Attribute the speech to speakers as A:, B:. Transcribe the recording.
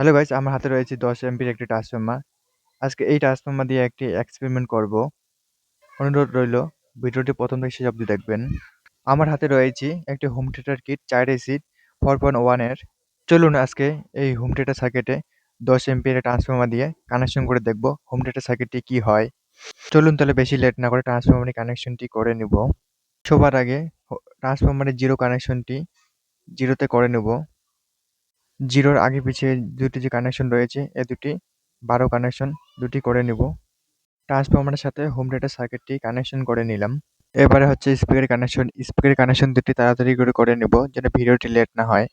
A: Hello guys, আমার হাতে রয়েছে 10 এমপির একটি ট্রান্সফর্মার। আজকে এই ট্রান্সফর্মার দিয়ে একটি এক্সপেরিমেন্ট করব। অনুরোধ রইল ভিডিওটি প্রথম থেকে শেষ অবধি দেখবেন। আমার হাতে রয়েছে একটি হোম থিয়েটার কিট 4 এসি 4.1 এর। চলুন আজকে এই হোম থিয়েটার সার্কিটে 10 এমপির ট্রান্সফর্মার দিয়ে কানেকশন করে দেখব হোম থিয়েটার সার্কিটটি কি হয়। চলুন তাহলে বেশি লেট না করে ট্রান্সফর্মারের কানেকশনটি করে নেব। সবার আগে ট্রান্সফর্মারের জিরো কানেকশনটি জিরোতে করে নেব। জিরোর আগে পিছিয়ে দুটি যে কানেকশন রয়েছে এ দুটি 12 কানেকশন দুটি করে নিব। ট্রান্সফরমারের সাথে হোম থিয়েটার সার্কিটটি কানেকশন করে নিলাম। এবারে হচ্ছে স্পিকারের কানেকশন দুটি তাড়াতাড়ি করে নেব যেন ভিডিওটি লেট না হয়।